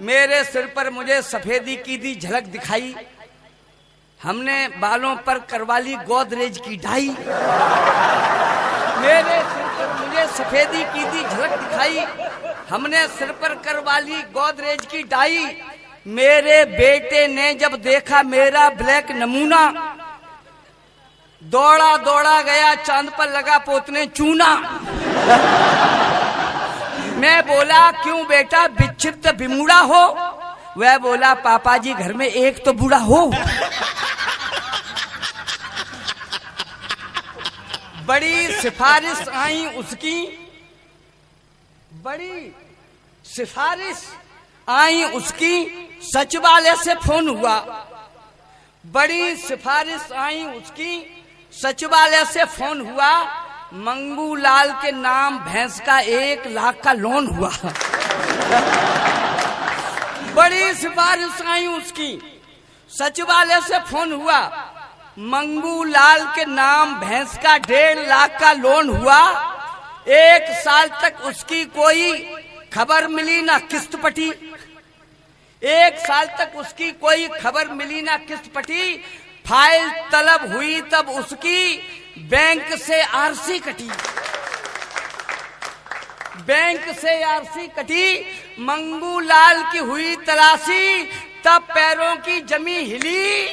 मेरे सिर पर मुझे सफेदी की दी झलक दिखाई, हमने बालों पर करवा ली गोदरेज की डाई। मेरे सिर पर मुझे सफेदी की दी झलक दिखाई, हमने सिर पर करवा ली गोदरेज की डाई। मेरे बेटे ने जब देखा मेरा ब्लैक नमूना, दौड़ा दौड़ा गया चांद पर लगा पोतने चूना। मैं बोला क्यों बेटा विक्षिप्त बिमूढ़ा हो? वह बोला पापा जी घर में एक तो बूढ़ा हो। बड़ी सिफारिश आई उसकी, बड़ी सिफारिश आई उसकी, सचिवालय से फोन हुआ। बड़ी सिफारिश आई उसकी, सचिवालय से फोन हुआ। मंगू लाल के नाम भैंस का 1 लाख का लोन हुआ। बड़ी सिफारिश आई उसकी, सचिवालय से फोन हुआ। मंगू लाल के नाम भैंस का 1.5 लाख का लोन हुआ। 1 साल तक उसकी कोई खबर मिली ना किस्त पटी। 1 साल तक उसकी कोई खबर मिली ना किस्त पटी। फाइल तलब हुई तब उसकी बैंक से आरसी कटी। बैंक से आरसी कटी। मंगू लाल की हुई तलाशी, तब पैरों की जमी हिली।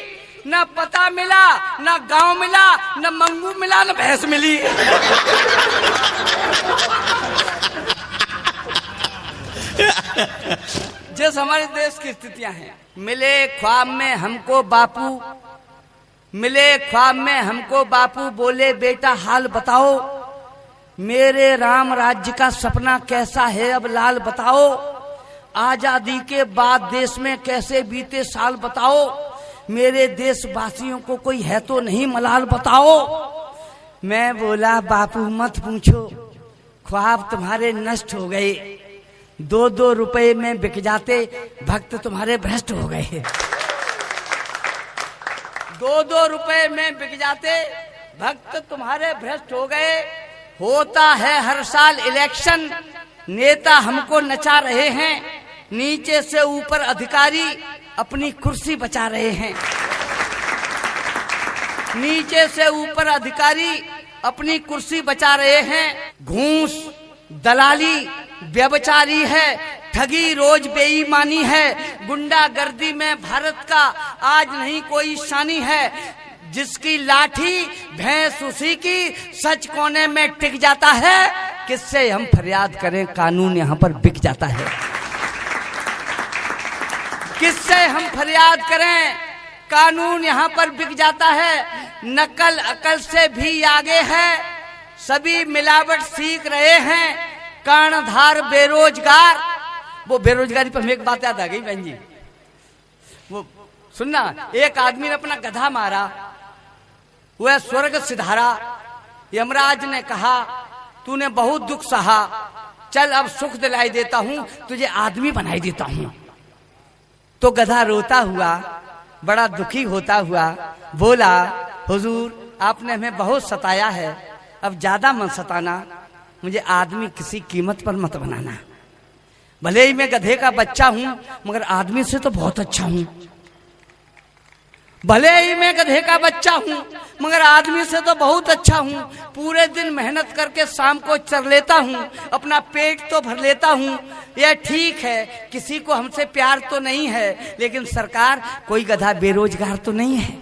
न पता मिला, न गांव मिला, न मंगू मिला, न भैंस मिली। जैसे हमारे देश की स्थितियां हैं। मिले ख्वाब में हमको बापू, मिले ख्वाब में हमको बापू, बोले बेटा हाल बताओ। मेरे राम राज्य का सपना कैसा है अब लाल बताओ। आजादी के बाद देश में कैसे बीते साल बताओ। मेरे देशवासियों को कोई है तो नहीं मलाल बताओ। मैं बोला बापू मत पूछो, ख्वाब तुम्हारे नष्ट हो गए। 2-2 रुपए में बिक जाते, भक्त तुम्हारे भ्रष्ट हो गए। 2-2 रुपए में बिक जाते, भक्त तुम्हारे भ्रष्ट हो गए। होता है हर साल इलेक्शन, नेता हमको नचा रहे हैं। नीचे से ऊपर अधिकारी अपनी कुर्सी बचा रहे हैं। नीचे से ऊपर अधिकारी अपनी कुर्सी बचा रहे हैं। घूस, दलाली, व्यभिचारी है, ठगी रोज बेईमानी है। गुंडागर्दी में भारत का आज नहीं कोई शानी है। जिसकी लाठी भैंस उसी की, सच कोने में टिक जाता है। किससे हम फरियाद करें, कानून यहाँ पर बिक जाता है। किससे हम फरियाद करें, कानून यहाँ पर बिक जाता है। नकल अकल से भी आगे है, सभी मिलावट सीख रहे हैं। कर्णधार बेरोजगार, वो बेरोजगारी पर हमें एक बात याद आ गई बहन जी। वो सुनना, एक आदमी ने अपना गधा मारा, वह स्वर्ग सिधारा। यमराज ने कहा तूने बहुत दुख सहा, चल अब सुख दिलाई देता हूं, तुझे आदमी बनाई देता हूं। तो गधा रोता हुआ, बड़ा दुखी होता हुआ बोला, हुजूर आपने हमें बहुत सताया है, अब ज्यादा मत सताना, मुझे आदमी किसी कीमत पर मत बनाना। भले ही मैं गधे का बच्चा हूं, मगर आदमी से तो बहुत अच्छा हूं। भले ही मैं गधे का बच्चा हूं, मगर आदमी से तो बहुत अच्छा हूं। पूरे दिन मेहनत करके शाम को चर लेता हूं, अपना पेट तो भर लेता हूं। यह ठीक है, किसी को हमसे प्यार तो नहीं है, लेकिन सरकार कोई गधा बेरोजगार तो नहीं है।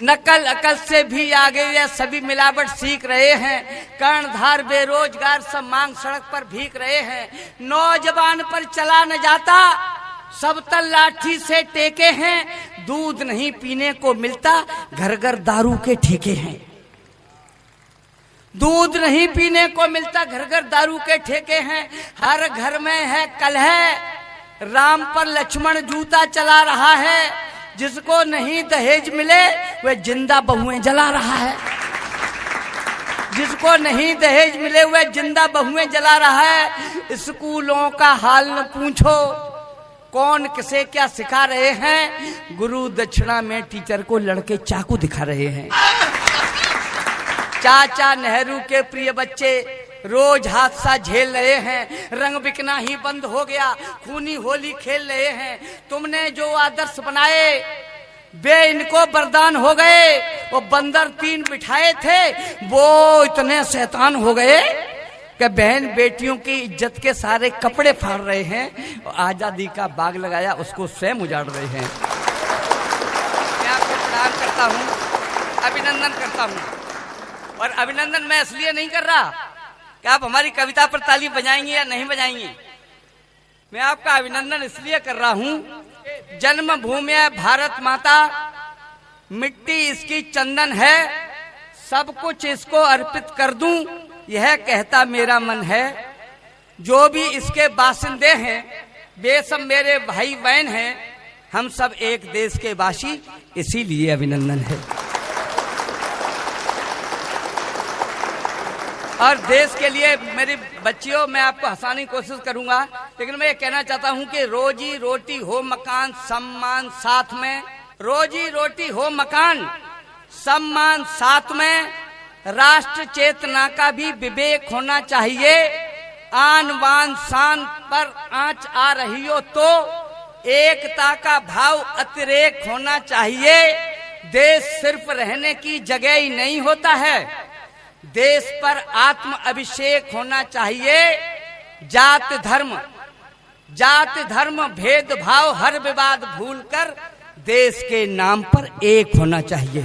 नकल अकल से भी आगे, यह सभी मिलावट सीख रहे हैं। कर्णधार बेरोजगार सब मांग सड़क पर भीग रहे हैं। नौजवान पर चला न जाता, सब तल लाठी से टेके हैं। दूध नहीं पीने को मिलता, घर घर दारू के ठेके हैं। दूध नहीं पीने को मिलता, घर घर दारू के ठेके हैं। हर घर में है कलह, राम पर लक्ष्मण जूता चला रहा है। जिसको नहीं दहेज मिले वह जिंदा बहुएं जला रहा है। जिसको नहीं दहेज मिले वह जिंदा बहुएं जला रहा है। स्कूलों का हाल न पूछो, कौन किसे क्या सिखा रहे हैं। गुरु दक्षिणा में टीचर को लड़के चाकू दिखा रहे हैं। चाचा नेहरू के प्रिय बच्चे रोज हादसा झेल रहे हैं, रंग बिकना ही बंद हो गया, खूनी होली खेल रहे हैं। तुमने जो आदर्श बनाए वे इनको वरदान हो गए। वो बंदर 3 बिठाए थे, वो इतने शैतान हो गए कि बहन बेटियों की इज्जत के सारे कपड़े फाड़ रहे हैं और आजादी का बाग लगाया उसको स्वयं उजाड़ रहे हैं। मैं आपको प्रणाम करता हूँ, अभिनंदन करता हूँ। और अभिनंदन मैं इसलिए नहीं कर रहा कि आप हमारी कविता पर ताली बजाएंगे या नहीं बजाएंगे। मैं आपका अभिनंदन इसलिए कर रहा हूँ, जन्मभूमि है भारत माता, मिट्टी इसकी चंदन है, सब कुछ इसको अर्पित कर दूं, यह कहता मेरा मन है। जो भी इसके बासिंदे हैं वे सब मेरे भाई बहन हैं, हम सब एक देश के वासी, इसीलिए अभिनंदन है। और देश के लिए मेरी बच्चियों, मैं आपको हंसाने की कोशिश करूंगा, लेकिन मैं ये कहना चाहता हूं कि रोजी रोटी हो मकान सम्मान साथ में, रोजी रोटी हो मकान सम्मान साथ में, राष्ट्र चेतना का भी विवेक होना चाहिए। आन बान शान पर आंच आ रही हो तो एकता का भाव अतिरेक होना चाहिए। देश सिर्फ रहने की जगह ही नहीं होता है, देश पर आत्म अभिषेक होना चाहिए। जात धर्म भेदभाव हर विवाद भूलकर देश के नाम पर एक होना चाहिए।